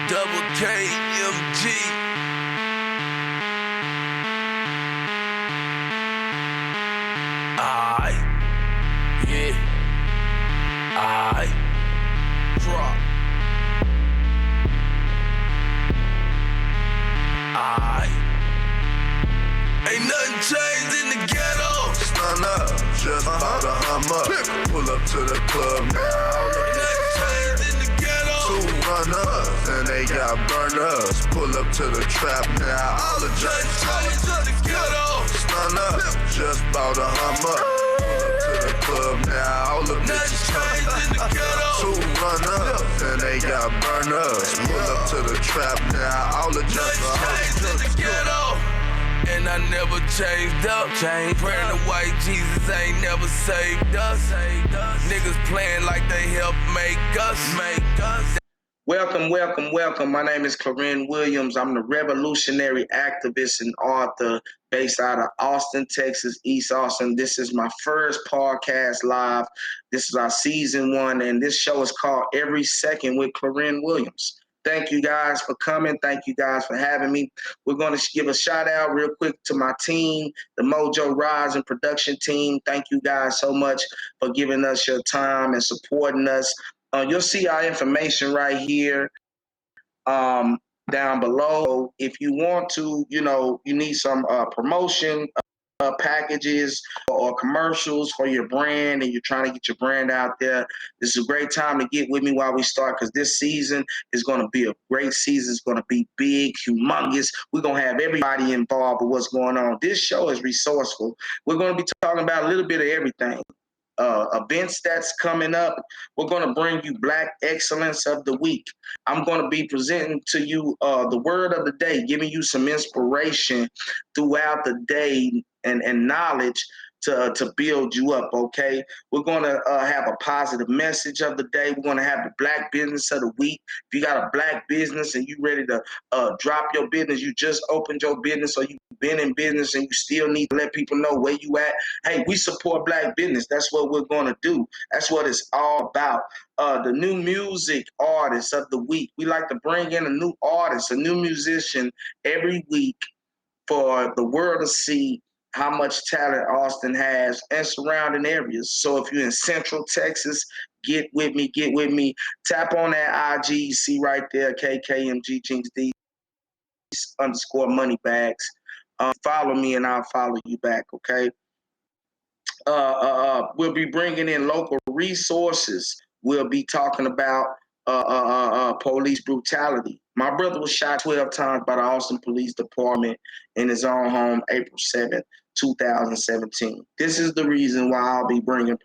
KKMG. Aight, yeah, aight, drop, aight. Ain't nothing changed in the ghetto. Stun up, just bought a Hummer. Pull up to the club now. Ain't nothing changed in the ghetto. Two runners, and they got burners. Pull up to the trap now. All the Nothing junks changed in the ghetto. stun up, just bought a Hummer. Pull up to the club now. All the Nothing bitches changed in the ghetto. Two runners, and they got burners. Pull up to the trap now. All the junks Nothing changed in the ghetto. And I never changed up. Praying to white Jesus ain't never saved us. Niggas playing like they helped make us. Welcome. My name is Cluren Williams. I'm the revolutionary activist and author based out of Austin, Texas, East Austin. This is my first podcast live. This is our season 1, and this show is called Every Second with Cluren Williams. Thank you guys for coming. Thank you guys for having me. We're going to give a shout out real quick to my team, the Mojo Rising production team. Thank you guys so much for giving us your time and supporting us. You'll see our information right here down below. If you want to, you need some promotion packages or commercials for your brand and you're trying to get your brand out there, this is a great time to get with me while we start, because this season is going to be a great season. It's going to be big, humongous. We're going to have everybody involved with what's going on. This show is resourceful. We're going to be talking about a little bit of everything. Events that's coming up. We're going to bring you Black Excellence of the Week. I'm going to be presenting to you the word of the day, giving you some inspiration throughout the day and knowledge to build you up, okay? We're going to have a positive message of the day. We're going to have the Black Business of the Week. If you got a Black business and you ready to drop your business, you just opened your business or you've been in business and you still need to let people know where you at, hey, we support Black business. That's what we're going to do. That's what it's all about. The new music artist of the week. We like to bring in a new artist, a new musician every week for the world to see how much talent Austin has and surrounding areas. So if you're in Central Texas, get with me. Tap on that IG, see right there, KKMGJINXD _ moneybags. Follow me and I'll follow you back, okay? We'll be bringing in local resources. We'll be talking about police brutality. My brother was shot 12 times by the Austin Police Department in his own home, April 7th, 2017. This is the reason why I'll be bringing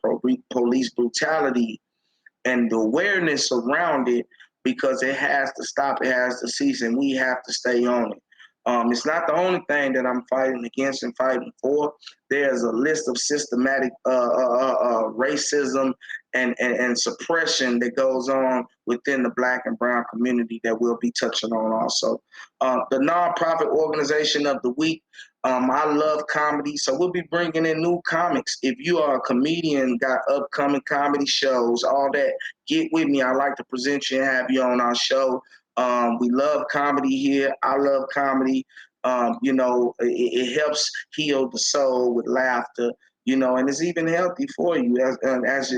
police brutality and the awareness around it, because it has to stop, it has to cease, and we have to stay on it. It's not the only thing that I'm fighting against and fighting for. There's a list of systematic racism and suppression that goes on within the Black and brown community that we'll be touching on also. The nonprofit organization of the week. I love comedy, so we'll be bringing in new comics. If you are a comedian, got upcoming comedy shows, all that, get with me. I'd like to present you and have you on our show. We love comedy here. I love comedy. It helps heal the soul with laughter, and it's even healthy for you. As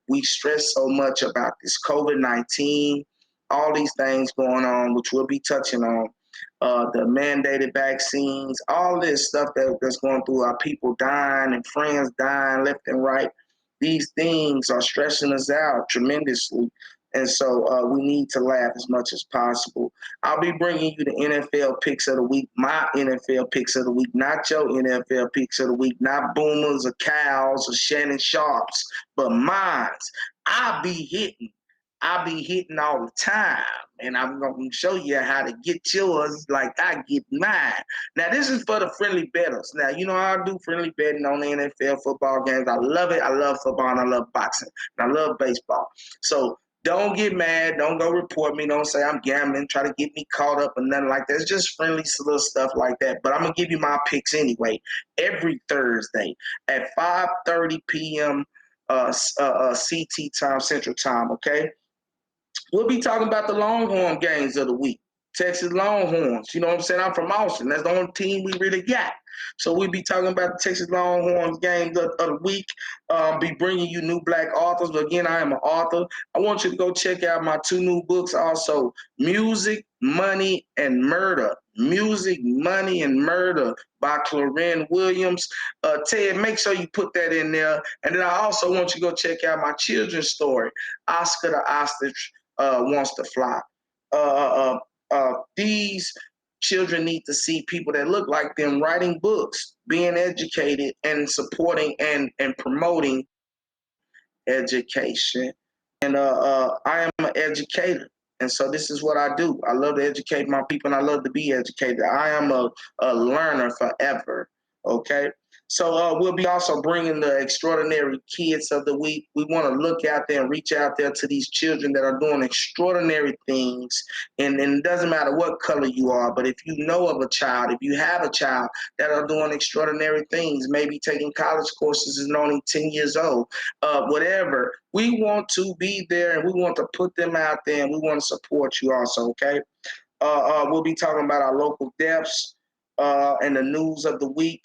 we stress so much about this COVID-19, all these things going on, which we'll be touching on, the mandated vaccines, all this stuff that's going through, our people dying and friends dying left and right. These things are stressing us out tremendously. And so we need to laugh as much as possible. I'll be bringing you the NFL picks of the week, my NFL picks of the week, not your NFL picks of the week, not Boomers or Cows or Shannon Sharps, but mine. I'll be hitting all the time, and I'm going to show you how to get yours like I get mine. Now, this is for the friendly bettors. Now, I do friendly betting on the NFL football games. I love it. I love football, and I love boxing, and I love baseball. So don't get mad. Don't go report me. Don't say I'm gambling, try to get me caught up and nothing like that. It's just friendly little stuff like that. But I'm going to give you my picks anyway every Thursday at 5:30 p.m. CT time, Central Time, okay? We'll be talking about the Longhorn games of the week. Texas Longhorns. You know what I'm saying? I'm from Austin. That's the only team we really got. So we'll be talking about the Texas Longhorns games of the week. Be bringing you new black authors. But again, I am an author. I want you to go check out my 2 new books also. Music, Money, and Murder. Music, Money, and Murder by Cluren Williams. Ted, make sure you put that in there. And then I also want you to go check out my children's story, Oscar the Ostrich Wants to Fly. These children need to see people that look like them writing books, being educated, and supporting and promoting education. And I am an educator. And so this is what I do. I love to educate my people, and I love to be educated. I am a learner forever. Okay. So we'll be also bringing the extraordinary kids of the week. We want to look out there and reach out there to these children that are doing extraordinary things. And it doesn't matter what color you are, but if you know of a child, if you have a child that are doing extraordinary things, maybe taking college courses and only 10 years old, whatever, we want to be there and we want to put them out there and we want to support you also, okay? We'll be talking about our local deaths and the news of the week.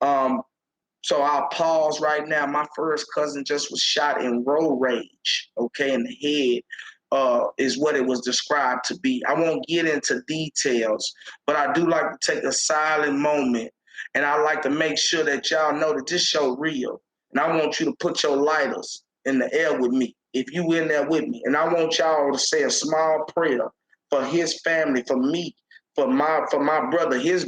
So I'll pause right now. My first cousin just was shot in road rage, okay, in the head, is what it was described to be. I won't get into details, but I do like to take a silent moment, and I like to make sure that y'all know that this show real. And I want you to put your lighters in the air with me, if you in there with me. And I want y'all to say a small prayer for his family, for me, for my brother, his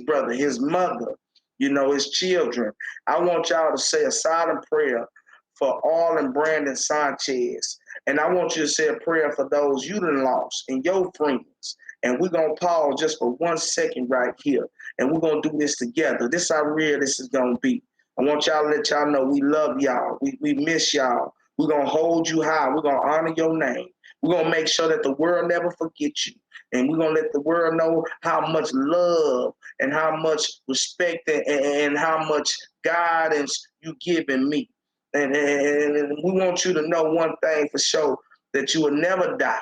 mother, you know, his children. I want y'all to say a silent prayer for all and Brandon Sanchez. And I want you to say a prayer for those you done lost and your friends. And we're going to pause just for 1 second right here. And we're going to do this together. This is how real this is going to be. I want y'all to let y'all know we love y'all. We miss y'all. We're going to hold you high. We're going to honor your name. We're going to make sure that the world never forgets you. And we're going to let the world know how much love and how much respect and how much guidance you giving me. And we want you to know one thing for sure, that you will never die.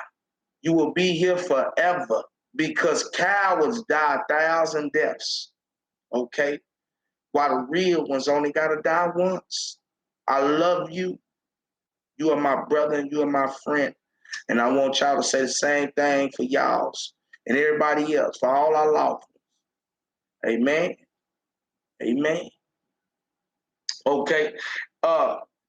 You will be here forever, because cowards die 1,000 deaths, okay? While the real ones only got to die once. I love you. You are my brother and you are my friend. And I want y'all to say the same thing for y'all's and everybody else, for all our loved ones. Amen. Amen. Okay.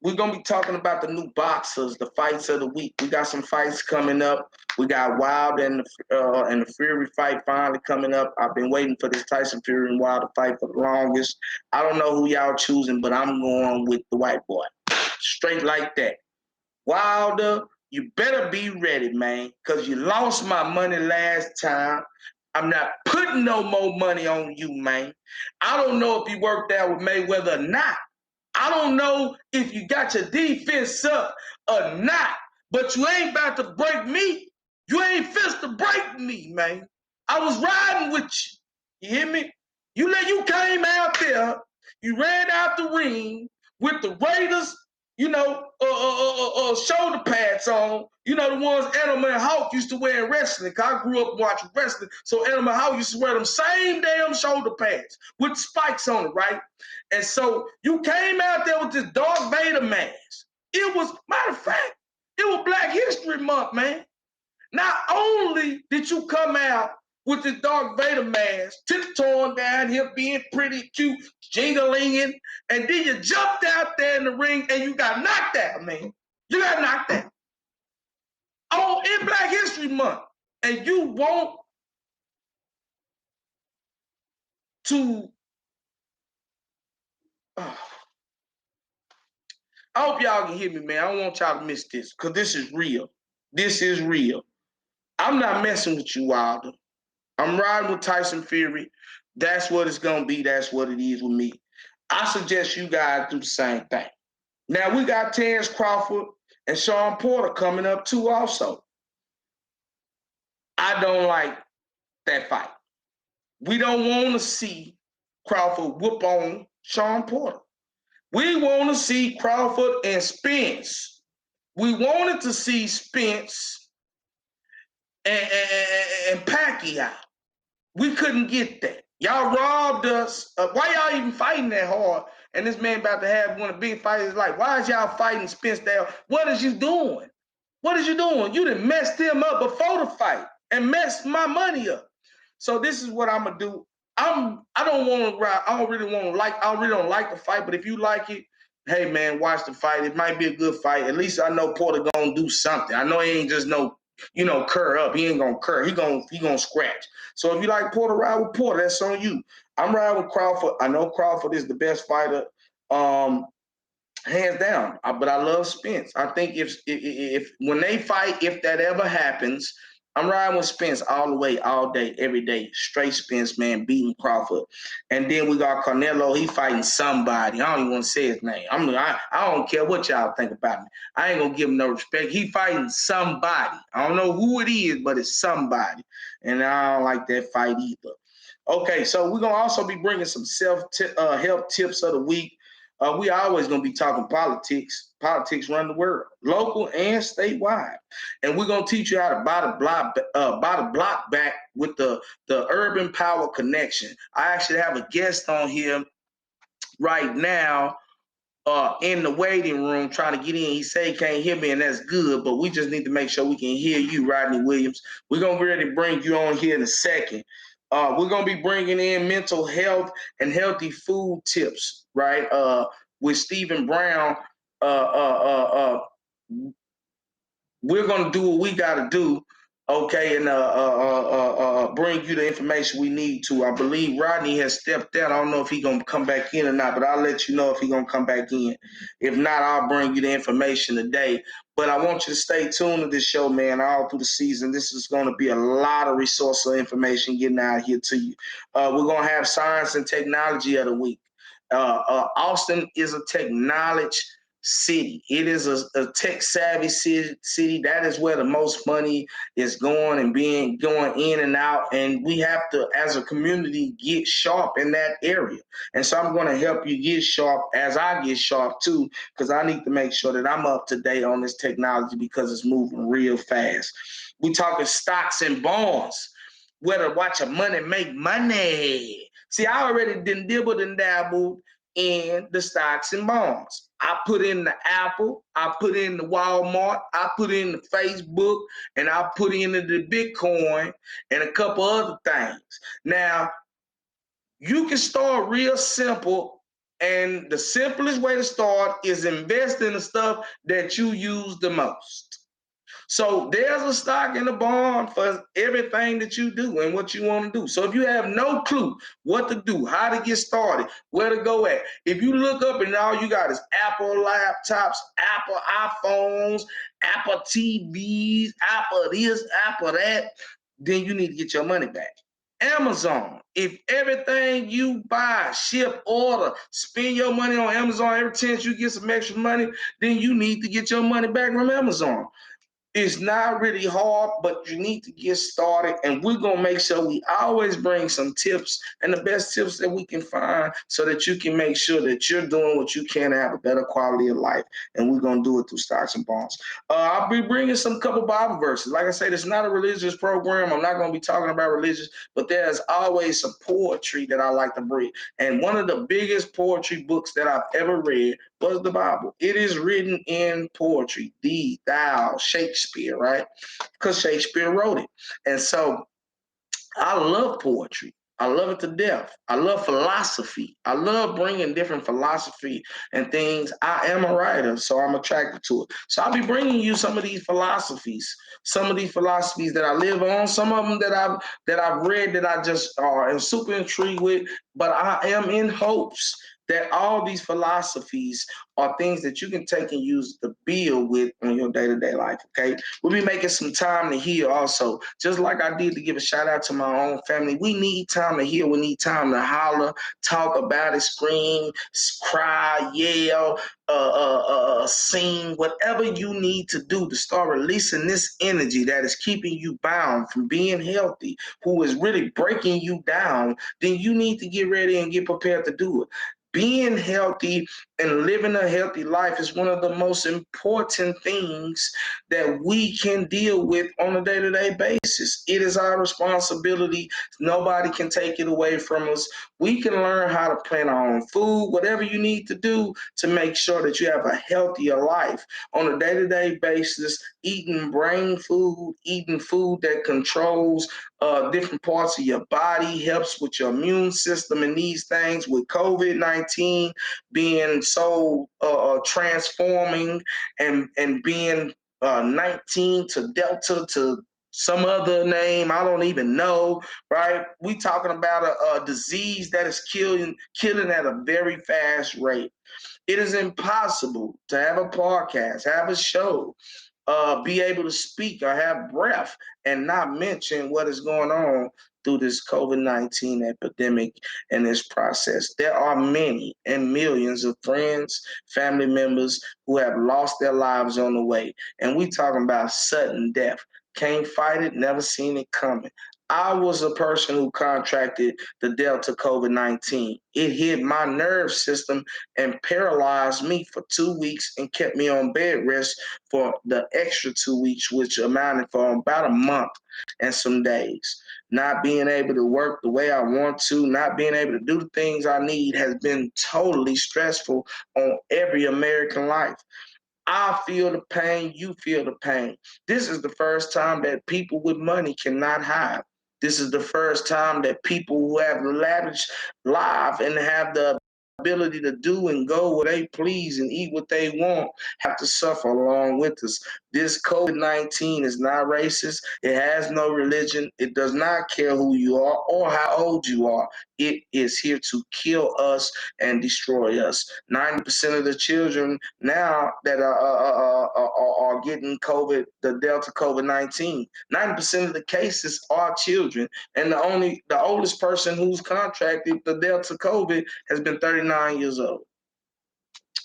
We're going to be talking about the new boxers, the fights of the week. We got some fights coming up. We got Wilder and the Fury fight finally coming up. I've been waiting for this Tyson Fury and Wilder fight for the longest. I don't know who y'all choosing, but I'm going with the white boy. Straight like that. Wilder, you better be ready, man, because you lost my money last time. I'm not putting no more money on you, man. I don't know if you worked out with Mayweather or not. I don't know if you got your defense up or not, but you ain't about to break me. You ain't fist to break me, man. I was riding with you. You hear me? You came out there, you ran out the ring with the Raiders, you know, shoulder pads on, you know, the ones Edelman Hawk used to wear in wrestling. Cause I grew up watching wrestling, so Edelman Hawk used to wear them same damn shoulder pads with the spikes on it, right? And so you came out there with this Darth Vader mask. It was, matter of fact, it was Black History Month, man. Not only did you come out with this Darth Vader mask, tiptoeing down here, being pretty cute, jingling, and then you jumped out there in the ring and you got knocked out, man. You got knocked out. Oh, in Black History Month. And you want to... I hope y'all can hear me, man. I don't want y'all to miss this, because this is real. This is real. I'm not messing with you, Wilder. I'm riding with Tyson Fury. That's what it's going to be. That's what it is with me. I suggest you guys do the same thing. Now, we got Terrence Crawford and Sean Porter coming up too also. I don't like that fight. We don't want to see Crawford whoop on Sean Porter. We want to see Crawford and Spence. We wanted to see Spence and Pacquiao. We couldn't get that. Y'all robbed us. Why y'all even fighting that hard? And this man about to have one of the big fights of his life. Why is y'all fighting Spence Dale? What is you doing? What is you doing? You done messed him up before the fight and messed my money up. So this is what I'm gonna do. I don't want to ride. I don't really don't like the fight, but if you like it, hey man, watch the fight. It might be a good fight. At least I know Porter gonna do something. I know he ain't just no, cur up. He ain't gonna cur. He gonna scratch. So if you like Porter, ride with Porter. That's on you. I'm riding with Crawford. I know Crawford is the best fighter. Hands down. But I love Spence. I think if when they fight, if that ever happens, I'm riding with Spence all the way, all day, every day. Straight Spence, man, beating Crawford. And then we got Canelo. He fighting somebody. I don't even want to say his name. I don't care what y'all think about me. I ain't gonna give him no respect. He fighting somebody. I don't know who it is, but it's somebody. And I don't like that fight either. Okay, so we're gonna also be bringing some help tips of the week. We always gonna be talking politics. Politics run the world, local and statewide. And we're gonna teach you how to buy the block back with the Urban Power Connection. I actually have a guest on here right now in the waiting room trying to get in. He say he can't hear me, and that's good, but we just need to make sure we can hear you, Rodney Williams. We're gonna really bring you on here in a second. We're gonna be bringing in mental health and healthy food tips, right? With Stephen Brown. We're gonna do what we gotta do, okay, and bring you the information we need to. I believe Rodney has stepped out. I don't know if he's gonna come back in or not, but I'll let you know if he's gonna come back in. If not, I'll bring you the information today. But I want you to stay tuned to this show, man, all through the season. This is going to be a lot of resourceful information getting out here to you. We're going to have science and technology of the week. Austin is a technology city. It is a tech-savvy city. That is where the most money is going and going in and out. And we have to, as a community, get sharp in that area. And so I'm going to help you get sharp as I get sharp too, because I need to make sure that I'm up to date on this technology because it's moving real fast. We talking stocks and bonds. Where to watch your money make money. See, I already dibbled and dabbled in the stocks and bonds. I put in the Apple, I put in the Walmart, I put in the Facebook, and I put in the Bitcoin and a couple other things. Now, you can start real simple, and the simplest way to start is invest in the stuff that you use the most. So there's a stock and a bond for everything that you do and what you want to do. So if you have no clue what to do, how to get started, where to go at, if you look up and all you got is Apple laptops, Apple iPhones, Apple TVs, Apple this, Apple that, then you need to get your money back. Amazon, if everything you buy, ship, order, spend your money on Amazon every chance you get some extra money, then you need to get your money back from Amazon. It's not really hard, but you need to get started. And we're going to make sure we always bring some tips and the best tips that we can find so that you can make sure that you're doing what you can to have a better quality of life. And we're going to do it through stocks and bonds. I'll be bringing some couple Bible verses. Like I said, it's not a religious program. I'm not going to be talking about religious, but there's always some poetry that I like to bring. And one of the biggest poetry books that I've ever read was the Bible. It is written in poetry, thee, thou, Shakespeare, right? Because Shakespeare wrote it. And so I love poetry. I love it to death. I love philosophy. I love bringing different philosophy and things. I am a writer, so I'm attracted to it. So I'll be bringing you some of these philosophies that I live on, some of them that I've read that I just am super intrigued with, but I am in hopes that all these philosophies are things that you can take and use to build with on your day-to-day life, okay? We'll be making some time to heal also. Just like I did to give a shout out to my own family, we need time to heal. We need time to holler, talk about it, scream, cry, yell, sing, whatever you need to do to start releasing this energy that is keeping you bound from being healthy, who is really breaking you down, then you need to get ready and get prepared to do it. being healthy and living a healthy life is one of the most important things that we can deal with on a day-to-day basis. It is our responsibility. Nobody can take it away from us. We can learn how to plant our own food, whatever you need to do to make sure that you have a healthier life on a day-to-day basis, eating brain food, eating food that controls different parts of your body, helps with your immune system and these things. With COVID-19 being so transforming and being 19 to Delta to some other name, I don't even know, right? We talking about a disease that is killing at a very fast rate. It is impossible to have a podcast, have a show, be able to speak or have breath and not mention what is going on through this COVID-19 epidemic and this process. There are many and millions of friends, family members who have lost their lives on the way. And we talking about sudden death. Can't fight it, never seen it coming. I was a person who contracted the Delta COVID-19. It hit my nerve system and paralyzed me for 2 weeks and kept me on bed rest for the extra 2 weeks, which amounted for about a month and some days. Not being able to work the way I want to, not being able to do the things I need has been totally stressful on every American life. I feel the pain, you feel the pain. This is the first time that people with money cannot hide. This is the first time that people who have lavish life and have the ability to do and go where they please and eat what they want have to suffer along with us. This COVID-19 is not racist. It has no religion. It does not care who you are or how old you are. It is here to kill us and destroy us. 90% of the children now that are getting COVID, the Delta COVID-19, 90% of the cases are children. And the oldest person who's contracted the Delta COVID has been 39 years old.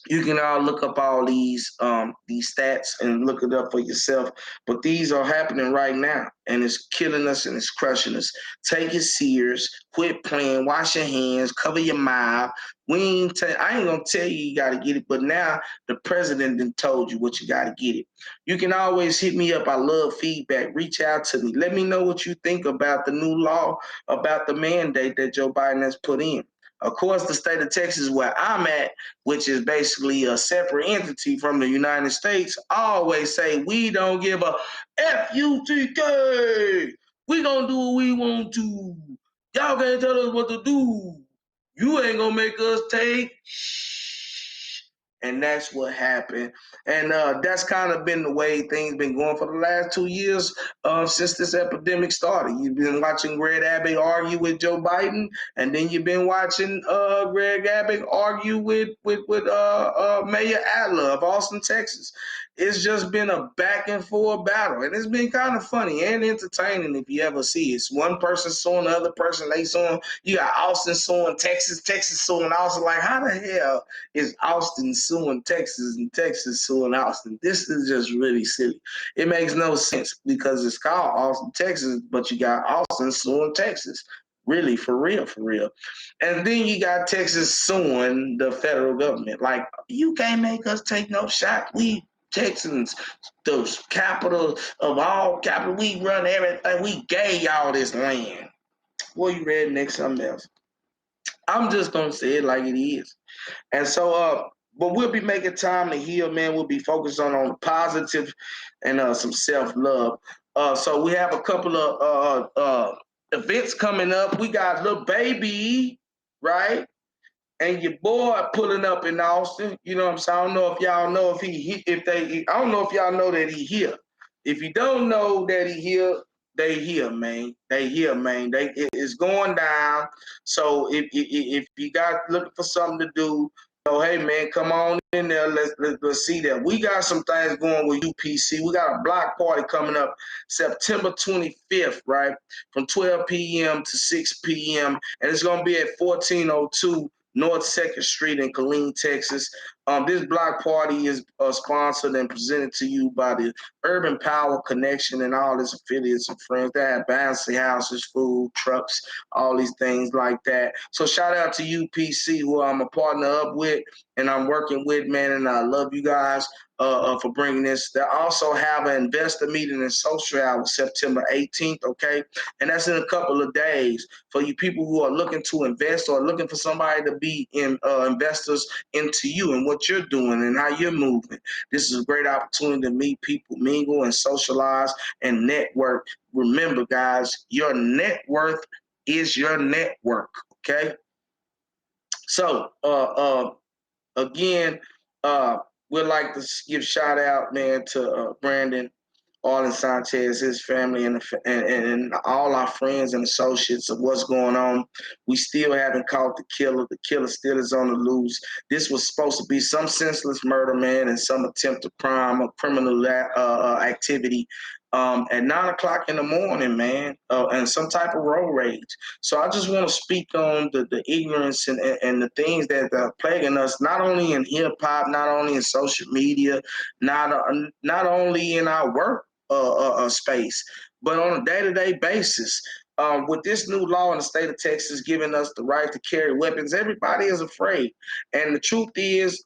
You can all look up all these stats and look it up for yourself. But these are happening right now, and it's killing us and it's crushing us. Take it serious. Quit playing. Wash your hands. Cover your mouth. I ain't gonna tell you gotta get it, but now the president done told you what you gotta get it. You can always hit me up. I love feedback. Reach out to me. Let me know what you think about the new law about the mandate that Joe Biden has put in. Of course, the state of Texas, where I'm at, which is basically a separate entity from the United States, I always say we don't give a F-U-C-K. We gonna do what we want to. Y'all can't tell us what to do. You ain't gonna make us take shh. And that's what happened. And that's kind of been the way things been going for the last 2 years since this epidemic started. You've been watching Greg Abbott argue with Joe Biden, and then you've been watching Greg Abbott argue with Mayor Adler of Austin, Texas. It's just been a back and forth battle, and it's been kind of funny and entertaining if you ever see it. It's one person suing the other person, they suing. You got Austin suing Texas, Texas suing Austin. Like, how the hell is Austin suing Texas and Texas suing Austin? This is just really silly. It makes no sense because it's called Austin, Texas, but you got Austin suing Texas. Really, for real, for real. And then you got Texas suing the federal government. Like, you can't make us take no shot. We Texans, the capital of all capital, we run everything. We gave y'all this land. Boy, you redneck something else. I'm just gonna say it like it is. And so, but we'll be making time to heal, man. We'll be focused on the positive and some self-love. So we have a couple of events coming up. We got Lil Baby, right? And your boy pulling up in Austin. You know what I'm saying? I don't know if y'all know I don't know if y'all know that he here. If you don't know that he here, they here, man. They here, man. It's going down. So if you got looking for something to do, hey man, come on in there. Let's see that. We got some things going with UPC. We got a block party coming up September 25th, right? From 12 p.m. to 6 p.m. And it's gonna be at 1402 North 2nd Street in Killeen, Texas. This block party is sponsored and presented to you by the Urban Power Connection and all its affiliates and friends. They have bouncy houses, food, trucks, all these things like that. So shout out to you, PC, who I'm a partner up with and I'm working with, man, and I love you guys for bringing this. They also have an investor meeting in Social Hour September 18th, okay? And that's in a couple of days for you people who are looking to invest or looking for somebody to be investors into you and what you're doing and how you're moving. This is a great opportunity to meet people, mingle and socialize and network. Remember, guys, your net worth is your network, okay? So, again, we'd like to give shout out, man, to Brandon Arlen Sanchez, his family, and all our friends and associates of what's going on. We still haven't caught the killer. The killer still is on the loose. This was supposed to be some senseless murder, man, and some attempted crime or criminal activity at 9 o'clock in the morning, man, and some type of road rage. So I just want to speak on the ignorance and the things that are plaguing us, not only in hip hop, not only in social media, not only in our work space, but on a day-to-day basis. With this new law in the state of Texas giving us the right to carry weapons, everybody is afraid. And the truth is,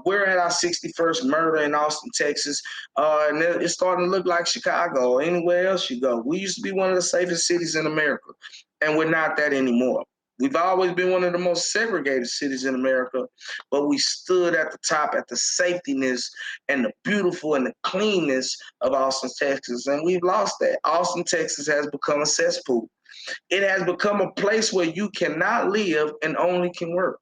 we're at our 61st murder in Austin, Texas, and it's starting to look like Chicago or anywhere else you go. We used to be one of the safest cities in America, and we're not that anymore. We've always been one of the most segregated cities in America, but we stood at the top at the safetiness and the beautiful and the cleanness of Austin, Texas, and we've lost that. Austin, Texas has become a cesspool. It has become a place where you cannot live and only can work.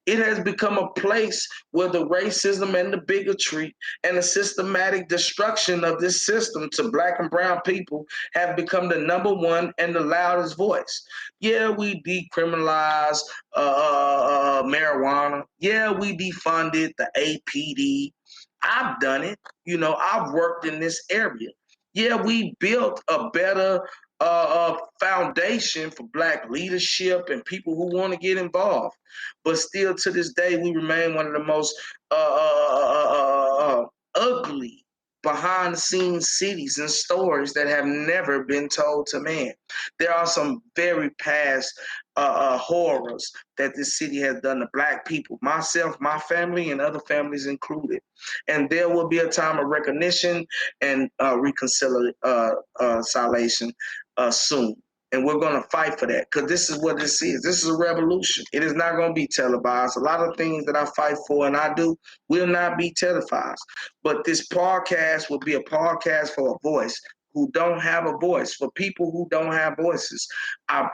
It has become a place where the racism and the bigotry and the systematic destruction of this system to Black and brown people have become the number one and the loudest voice. Yeah, we decriminalized marijuana. Yeah, we defunded the APD. I've done it. You know, I've worked in this area. Yeah, we built a better foundation for Black leadership and people who want to get involved. But still, to this day, we remain one of the most ugly behind the scenes cities and stories that have never been told to man. There are some very past horrors that this city has done to Black people, myself, my family, and other families included. And there will be a time of recognition and reconciliation soon. And we're going to fight for that because this is what this is. This is a revolution. It is not going to be televised. A lot of things that I fight for and I do will not be televised. But this podcast will be a podcast for a voice who don't have a voice, for people who don't have voices. I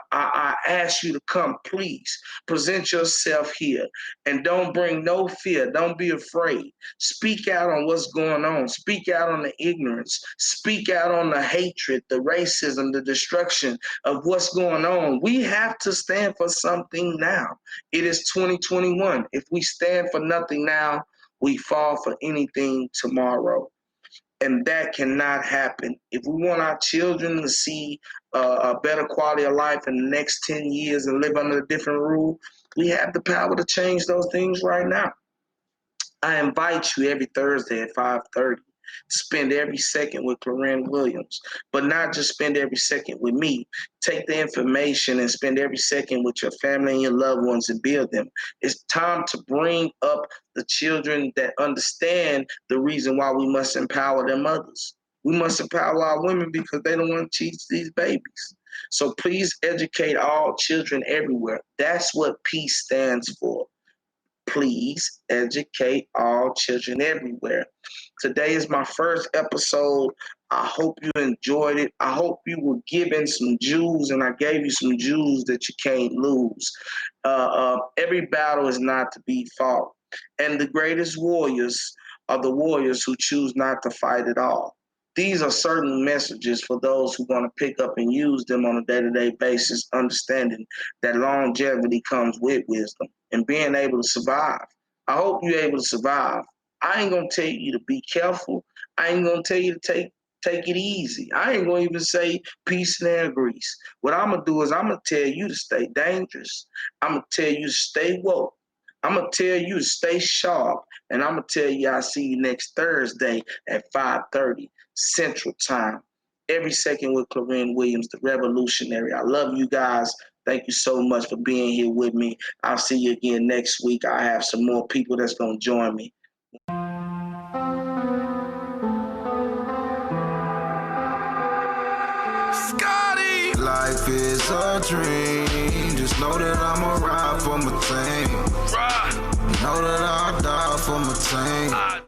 ask you to come, please. Present yourself here and don't bring no fear. Don't be afraid. Speak out on what's going on. Speak out on the ignorance. Speak out on the hatred, the racism, the destruction of what's going on. We have to stand for something now. It is 2021. If we stand for nothing now, we fall for anything tomorrow. And that cannot happen. If we want our children to see a better quality of life in the next 10 years and live under a different rule, we have the power to change those things right now. I invite you every Thursday at 5:30 to spend every second with Cluren Williams, but not just spend every second with me. Take the information and spend every second with your family and your loved ones and build them. It's time to bring up the children that understand the reason why we must empower their mothers. We must empower our women because they don't want to teach these babies. So please educate all children everywhere. That's what peace stands for. Please educate all children everywhere. Today is my first episode. I hope you enjoyed it. I hope you were given some jewels, and I gave you some jewels that you can't lose. Every battle is not to be fought, and the greatest warriors are the warriors who choose not to fight at all. These are certain messages for those who want to pick up and use them on a day-to-day basis, understanding that longevity comes with wisdom and being able to survive. I hope you're able to survive. I ain't gonna tell you to be careful. I ain't gonna tell you to take it easy. I ain't gonna even say peace and air grease. What I'm gonna do is I'm gonna tell you to stay dangerous. I'm gonna tell you to stay woke. I'm going to tell you to stay sharp, and I'm going to tell you I'll see you next Thursday at 5:30 Central Time. Every second with Cluren Williams, the revolutionary. I love you guys. Thank you so much for being here with me. I'll see you again next week. I have some more people that's going to join me. Scotty! Life is a dream. Just know that I'ma ride for my team. Ride. Know that I'll die for my team.